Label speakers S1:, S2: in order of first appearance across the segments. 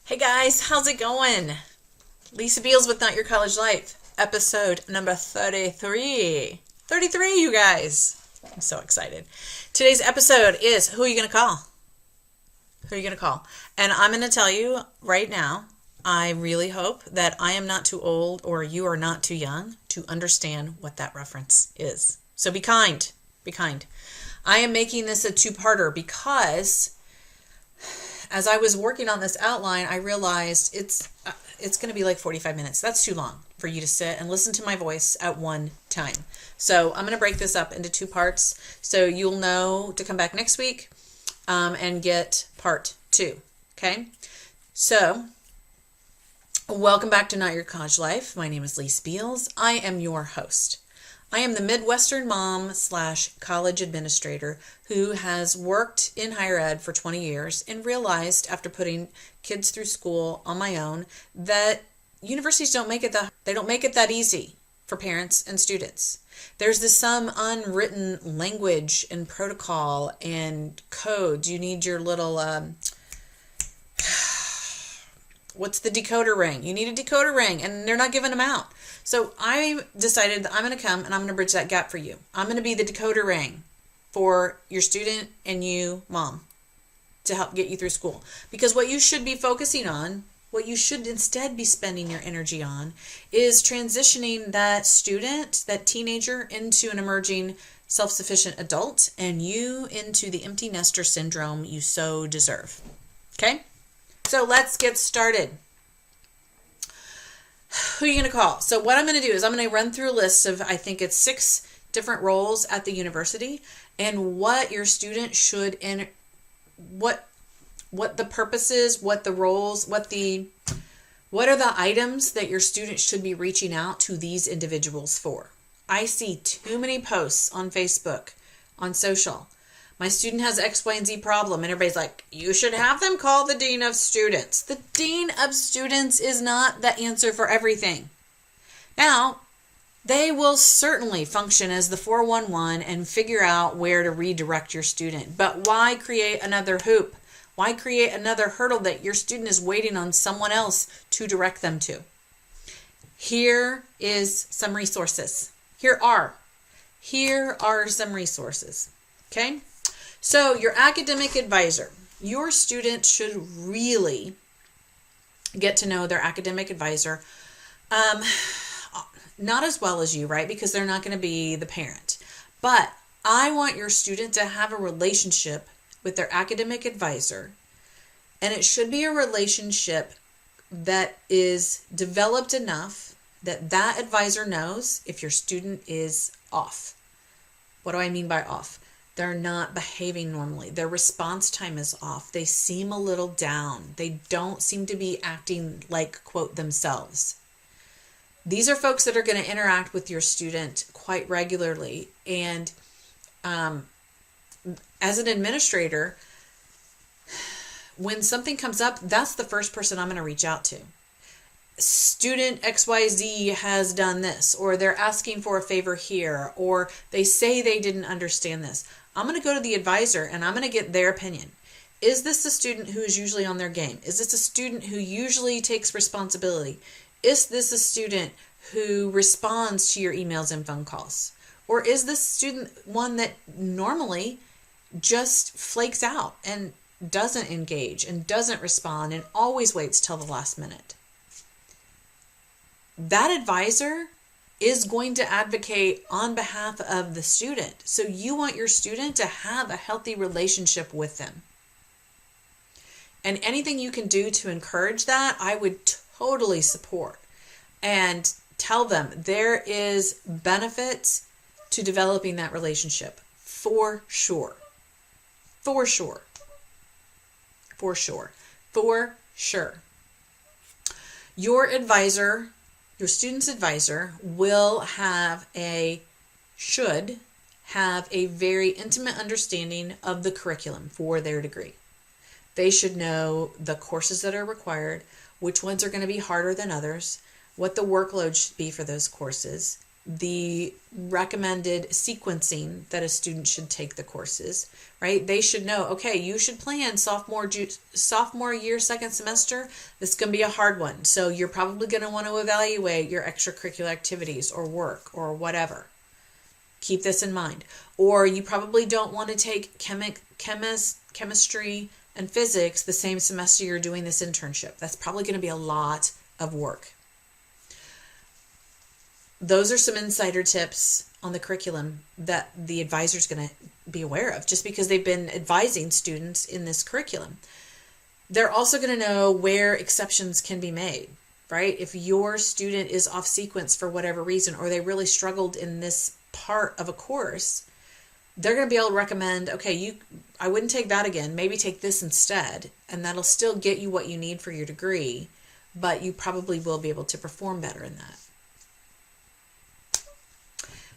S1: Hey guys, how's it going? Lisa Beals with Not Your College Life, episode number 33. 33, you guys. I'm so excited. Today's episode is Who Are You Going to Call? Who are you going to call? And I'm going to tell you right now, I really hope that I am not too old or you are not too young to understand what that reference is. So be kind. Be kind. I am making this a two-parter because as I was working on this outline, I realized it's going to be like 45 minutes. That's too long for you to sit and listen to my voice at one time. So I'm going to break this up into two parts so you'll know to come back next week and get part two. Okay? So welcome back to Not Your College Life. My name is Lisa Beals. I am your host. I am the Midwestern mom / college administrator who has worked in higher ed for 20 years and realized after putting kids through school on my own that universities don't make it that easy for parents and students. There's some unwritten language and protocol and codes. You need your little what's the decoder ring? You need a decoder ring, and they're not giving them out. So I decided that I'm going to come and I'm going to bridge that gap for you. I'm going to be the decoder ring for your student and you, mom, to help get you through school. Because what you should be focusing on, what you should instead be spending your energy on, is transitioning that student, that teenager, into an emerging self-sufficient adult and you into the empty nester syndrome you so deserve. Okay? So let's get started. Who are you going to call? So what I'm going to do is I'm going to run through a list of, I think it's 6 different roles at the university and what your student should, what the purposes, what the roles, what are the items that your student should be reaching out to these individuals for. I see too many posts on Facebook, on social. My student has X, Y, and Z problem, and everybody's like, you should have them call the dean of students. The dean of students is not the answer for everything. Now, they will certainly function as the 411 and figure out where to redirect your student. But why create another hoop? Why create another hurdle that your student is waiting on someone else to direct them to? Here is some resources. Here are some resources. Okay? So your academic advisor, your student should really get to know their academic advisor, not as well as you, right? Because they're not going to be the parent. But I want your student to have a relationship with their academic advisor, and it should be a relationship that is developed enough that that advisor knows if your student is off. What do I mean by off? They're not behaving normally. Their response time is off. They seem a little down. They don't seem to be acting like, quote, themselves. These are folks that are going to interact with your student quite regularly. And as an administrator, when something comes up, that's the first person I'm going to reach out to. Student XYZ has done this, or they're asking for a favor here, or they say they didn't understand this. I'm going to go to the advisor and I'm going to get their opinion. Is this a student who is usually on their game? Is this a student who usually takes responsibility? Is this a student who responds to your emails and phone calls? Or is this student one that normally just flakes out and doesn't engage and doesn't respond and always waits till the last minute? That advisor is going to advocate on behalf of the student. So you want your student to have a healthy relationship with them. And anything you can do to encourage that, I would totally support. And tell them there is benefits to developing that relationship. For sure. For sure. For sure. For sure. Your advisor, your student's advisor should have a very intimate understanding of the curriculum for their degree. They should know the courses that are required, which ones are going to be harder than others, what the workload should be for those courses, the recommended sequencing that a student should take the courses, right? They should know, okay, you should plan sophomore year, second semester. This is going to be a hard one. So you're probably going to want to evaluate your extracurricular activities or work or whatever. Keep this in mind. Or you probably don't want to take chemistry and physics the same semester you're doing this internship. That's probably going to be a lot of work. Those are some insider tips on the curriculum that the advisor is going to be aware of just because they've been advising students in this curriculum. They're also going to know where exceptions can be made, right? If your student is off sequence for whatever reason, or they really struggled in this part of a course, they're going to be able to recommend, okay, I wouldn't take that again. Maybe take this instead, and that'll still get you what you need for your degree, but you probably will be able to perform better in that.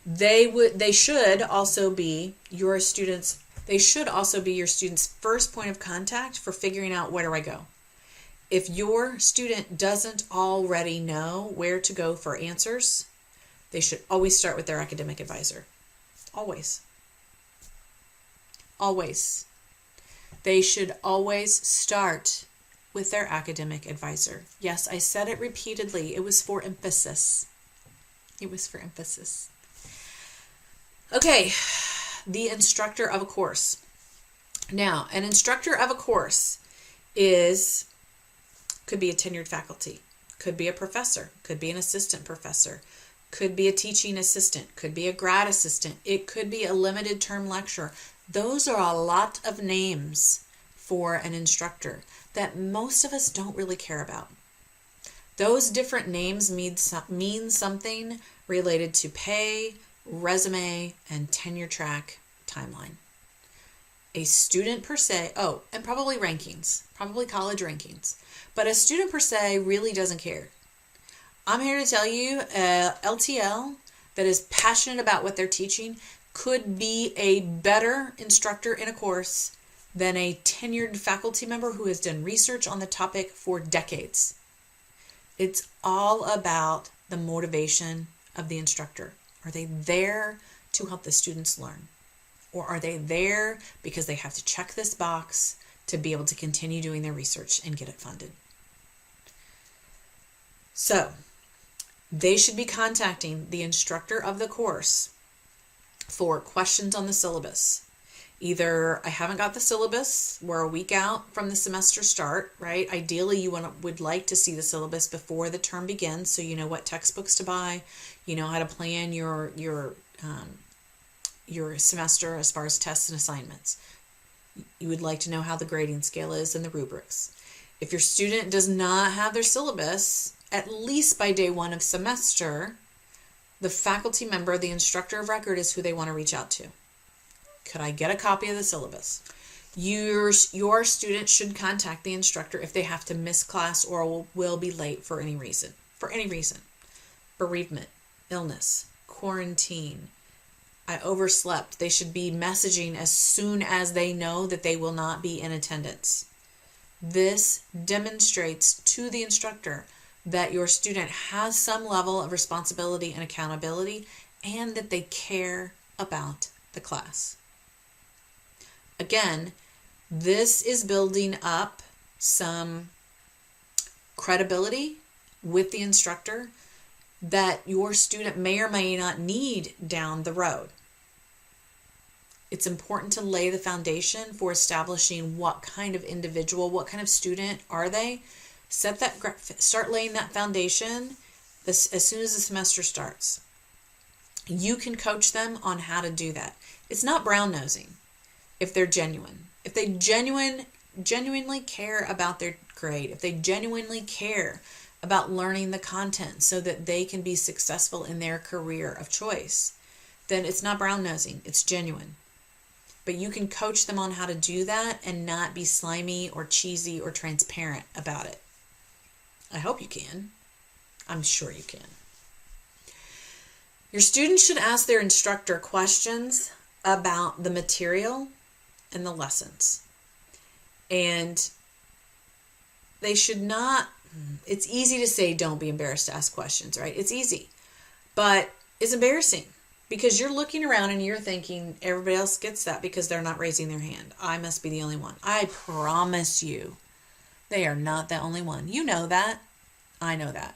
S1: They should also be your students' first point of contact for figuring out where do I go. If your student doesn't already know where to go for answers, they should always start with their academic advisor. Always. Always. They should always start with their academic advisor. Yes, I said it repeatedly. It was for emphasis. It was for emphasis. Okay, the instructor of a course. Now, an instructor of a course could be a tenured faculty, could be a professor, could be an assistant professor, could be a teaching assistant, could be a grad assistant, it could be a limited term lecturer. Those are a lot of names for an instructor that most of us don't really care about. Those different names mean something related to pay, resume, and tenure track timeline. A student per se, and probably rankings, probably college rankings, but a student per se really doesn't care. I'm here to tell you, LTL that is passionate about what they're teaching could be a better instructor in a course than a tenured faculty member who has done research on the topic for decades. It's all about the motivation of the instructor. Are they there to help the students learn? Or are they there because they have to check this box to be able to continue doing their research and get it funded? So, they should be contacting the instructor of the course for questions on the syllabus. Either I haven't got the syllabus, we're a week out from the semester start, right? Ideally, you would like to see the syllabus before the term begins so you know what textbooks to buy, you know how to plan your semester as far as tests and assignments. You would like to know how the grading scale is and the rubrics. If your student does not have their syllabus, at least by day one of semester, the faculty member, the instructor of record, is who they want to reach out to. Could I get a copy of the syllabus? Your student should contact the instructor if they have to miss class or will be late for any reason. For any reason. Bereavement, illness, quarantine, I overslept. They should be messaging as soon as they know that they will not be in attendance. This demonstrates to the instructor that your student has some level of responsibility and accountability and that they care about the class. Again, this is building up some credibility with the instructor that your student may or may not need down the road. It's important to lay the foundation for establishing what kind of individual, what kind of student are they. Start laying that foundation as soon as the semester starts. You can coach them on how to do that. It's not brown nosing if they're genuine. If they genuinely care about their grade, if they genuinely care about learning the content so that they can be successful in their career of choice, then it's not brown nosing, it's genuine. But you can coach them on how to do that and not be slimy or cheesy or transparent about it. I hope you can. I'm sure you can. Your students should ask their instructor questions about the material and the lessons. And they should not, it's easy to say don't be embarrassed to ask questions, right? It's easy. But is embarrassing because you're looking around and you're thinking everybody else gets that because they're not raising their hand. I must be the only one. I promise you, they are not the only one. You know that. I know that.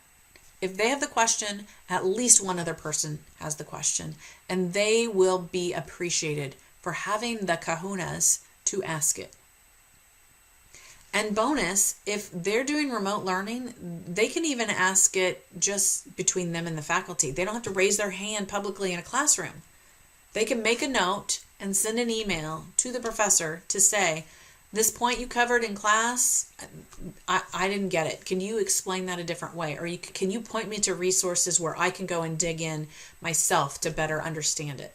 S1: If they have the question, at least one other person has the question, and they will be appreciated for having the kahunas to ask it. And bonus, if they're doing remote learning, they can even ask it just between them and the faculty. They don't have to raise their hand publicly in a classroom. They can make a note and send an email to the professor to say, this point you covered in class, I didn't get it. Can you explain that a different way? Or can you point me to resources where I can go and dig in myself to better understand it?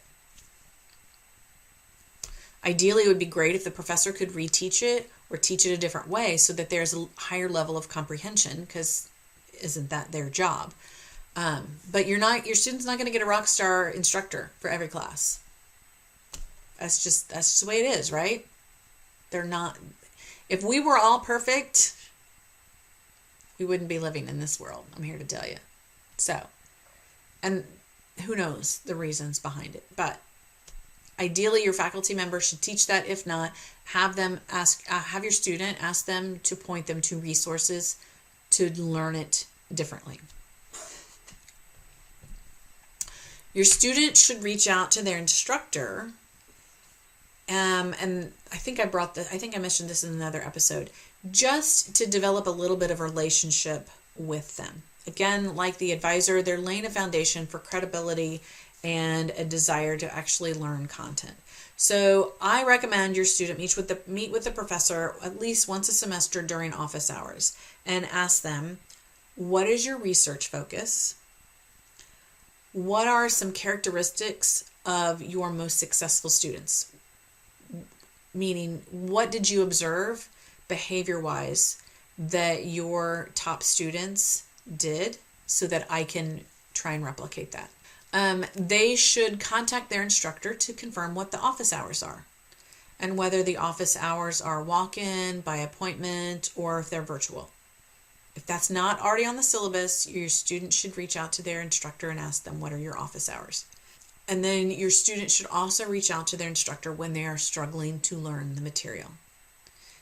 S1: Ideally, it would be great if the professor could reteach it or teach it a different way so that there's a higher level of comprehension, because isn't that their job? But your student's not going to get a rock star instructor for every class. That's just the way it is, right? They're not. If we were all perfect, we wouldn't be living in this world. I'm here to tell you. So, and who knows the reasons behind it, but ideally your faculty member should teach that. If not, have your student ask them to point them to resources to learn it differently. Your student should reach out to their instructor. And I think I mentioned this in another episode, just to develop a little bit of a relationship with them. Again, like the advisor, they're laying a foundation for credibility and a desire to actually learn content. So I recommend your student meet with the professor at least once a semester during office hours and ask them, what is your research focus? What are some characteristics of your most successful students? Meaning, what did you observe behavior-wise that your top students did so that I can try and replicate that? They should contact their instructor to confirm what the office hours are and whether the office hours are walk-in, by appointment, or if they're virtual. If that's not already on the syllabus, your student should reach out to their instructor and ask them, what are your office hours? And then your student should also reach out to their instructor when they are struggling to learn the material.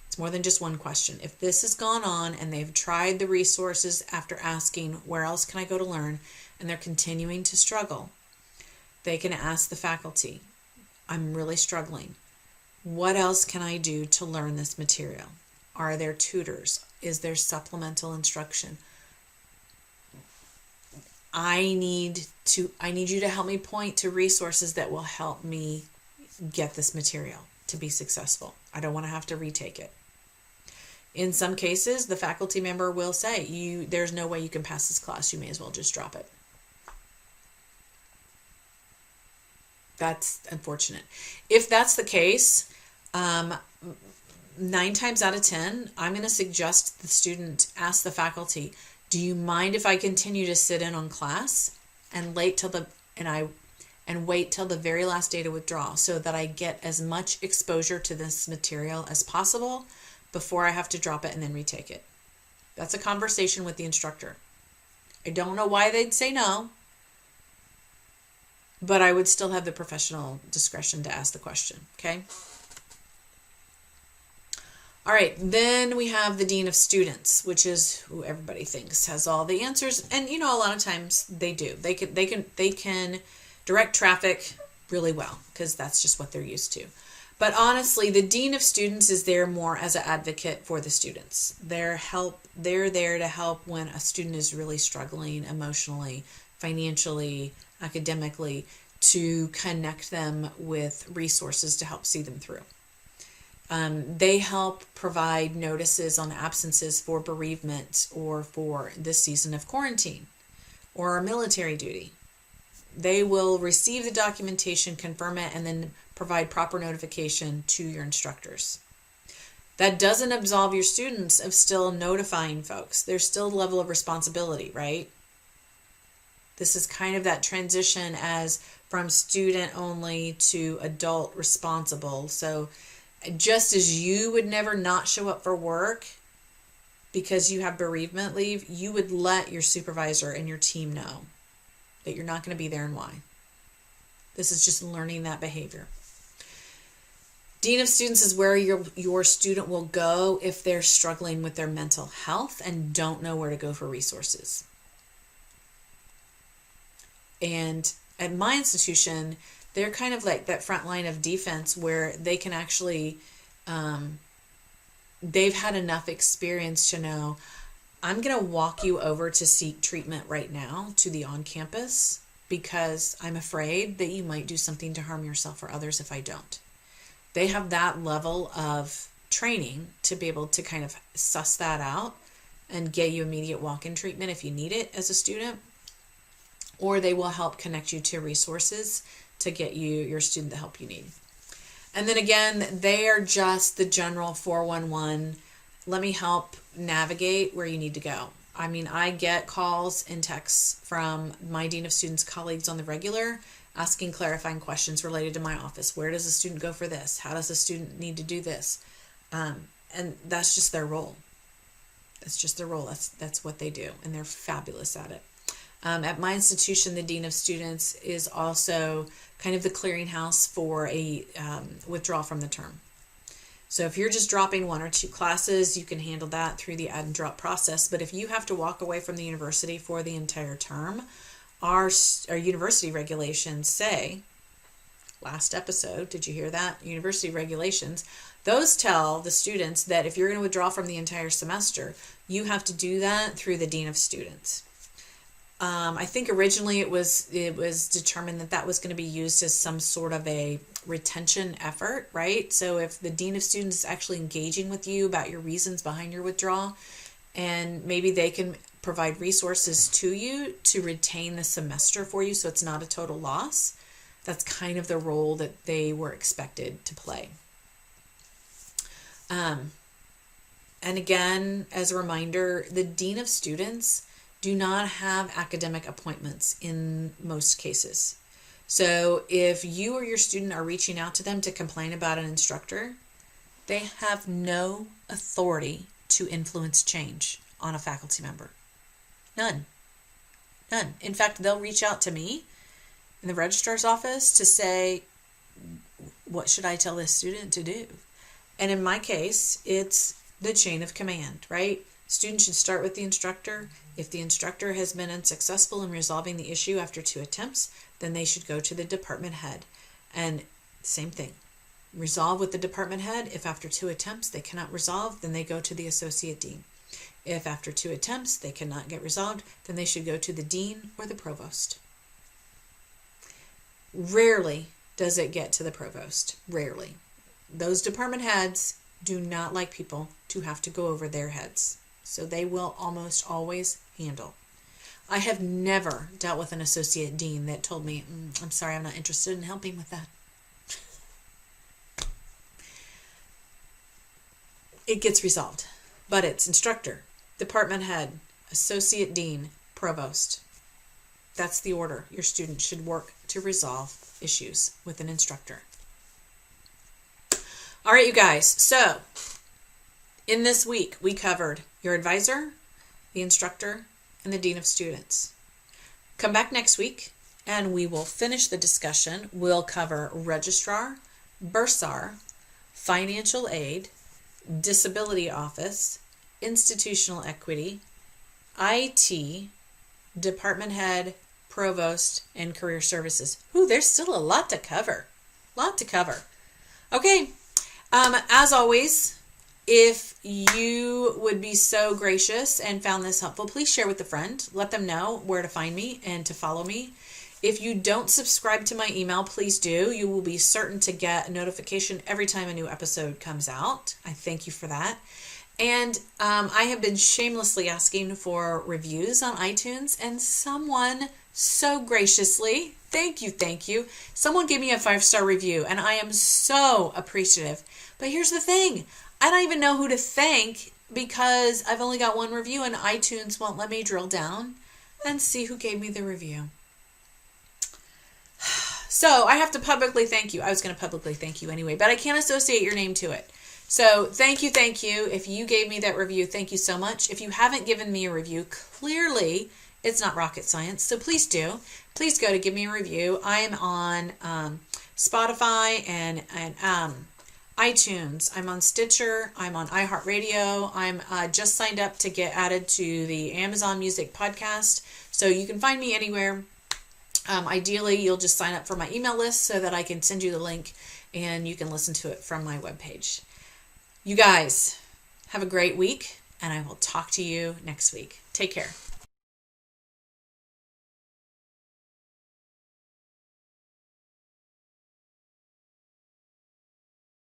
S1: It's more than just one question. If this has gone on and they've tried the resources after asking, where else can I go to learn, and they're continuing to struggle, they can ask the faculty, I'm really struggling. What else can I do to learn this material? Are there tutors? Is there supplemental instruction? I need you to help me point to resources that will help me get this material to be successful. I don't want to have to retake it. In some cases, the faculty member will say, there's no way you can pass this class. You may as well just drop it. That's unfortunate. If that's the case, 9 times out of 10, I'm going to suggest the student ask the faculty, do you mind if I continue to sit in on class and wait till the very last day to withdraw so that I get as much exposure to this material as possible before I have to drop it and then retake it? That's a conversation with the instructor. I don't know why they'd say no, but I would still have the professional discretion to ask the question, okay? All right, then we have the Dean of Students, which is who everybody thinks has all the answers. And, a lot of times they do. They can direct traffic really well because that's just what they're used to. But honestly, the Dean of Students is there more as an advocate for the students. They're there to help when a student is really struggling emotionally, financially, academically, to connect them with resources to help see them through. They help provide notices on absences for bereavement or for this season of quarantine or military duty. They will receive the documentation, confirm it, and then provide proper notification to your instructors. That doesn't absolve your students of still notifying folks. There's still a level of responsibility, right? This is kind of that transition from student only to adult responsible. So just as you would never not show up for work because you have bereavement leave, you would let your supervisor and your team know. that you're not going to be there and why. This is just learning that behavior. Dean of Students is where your student will go if they're struggling with their mental health and don't know where to go for resources. And at my institution, they're kind of like that front line of defense where they can actually, they've had enough experience to know, I'm going to walk you over to seek treatment right now to the on-campus because I'm afraid that you might do something to harm yourself or others if I don't. They have that level of training to be able to kind of suss that out and get you immediate walk-in treatment if you need it as a student, or they will help connect you to resources to get you your student the help you need. And then again, they are just the general 411, let me help navigate where you need to go. I mean, I get calls and texts from my Dean of Students colleagues on the regular asking clarifying questions related to my office. Where does a student go for this? How does a student need to do this? And that's just their role. That's just their role. That's what they do, and they're fabulous at it. At my institution, the Dean of Students is also kind of the clearinghouse for a withdrawal from the term. So if you're just dropping 1 or 2 classes, you can handle that through the add and drop process. But if you have to walk away from the university for the entire term, our university regulations say, last episode, did you hear that? University regulations, those tell the students that if you're going to withdraw from the entire semester, you have to do that through the Dean of Students. I think originally it was determined that was going to be used as some sort of a retention effort, right? So if the Dean of Students is actually engaging with you about your reasons behind your withdrawal, and maybe they can provide resources to you to retain the semester for you so it's not a total loss, that's kind of the role that they were expected to play. And again, as a reminder, the Dean of Students do not have academic appointments in most cases. So if you or your student are reaching out to them to complain about an instructor, they have no authority to influence change on a faculty member. None. In fact, they'll reach out to me in the registrar's office to say, what should I tell this student to do? And in my case, it's the chain of command, right? Students should start with the instructor. If the instructor has been unsuccessful in resolving the issue after 2 attempts, then they should go to the department head. And same thing. Resolve with the department head. If after 2 attempts they cannot resolve, then they go to the associate dean. If after 2 attempts they cannot get resolved, then they should go to the dean or the provost. Rarely does it get to the provost. Rarely. Those department heads do not like people to have to go over their heads. So they will almost always handle. I have never dealt with an associate dean that told me, I'm sorry, I'm not interested in helping with that. It gets resolved. But it's instructor, department head, associate dean, provost. That's the order your student should work to resolve issues with an instructor. All right, you guys. So in this week, we covered your advisor, the instructor, and the Dean of Students. Come back next week and we will finish the discussion. We'll cover registrar, bursar, financial aid, disability office, institutional equity, IT, department head, provost, and career services. Ooh, there's still a lot to cover. Okay. As always, if you would be so gracious and found this helpful, please share with a friend. Let them know where to find me and to follow me. If you don't subscribe to my email, please do. You will be certain to get a notification every time a new episode comes out. I thank you for that. And I have been shamelessly asking for reviews on iTunes, and someone so graciously, thank you, someone gave me a 5-star review, and I am so appreciative. But here's the thing. I don't even know who to thank because I've only got 1 review and iTunes won't let me drill down and see who gave me the review. So I have to publicly thank you. I was going to publicly thank you anyway, but I can't associate your name to it. So thank you. If you gave me that review, thank you so much. If you haven't given me a review, clearly It's not rocket science. So please do. Please go to give me a review. I am on Spotify and iTunes. I'm on Stitcher. I'm on iHeartRadio. I'm just signed up to get added to the Amazon Music podcast. So you can find me anywhere. Ideally, you'll just sign up for my email list so that I can send you the link and you can listen to it from my webpage. You guys have a great week, and I will talk to you next week. Take care.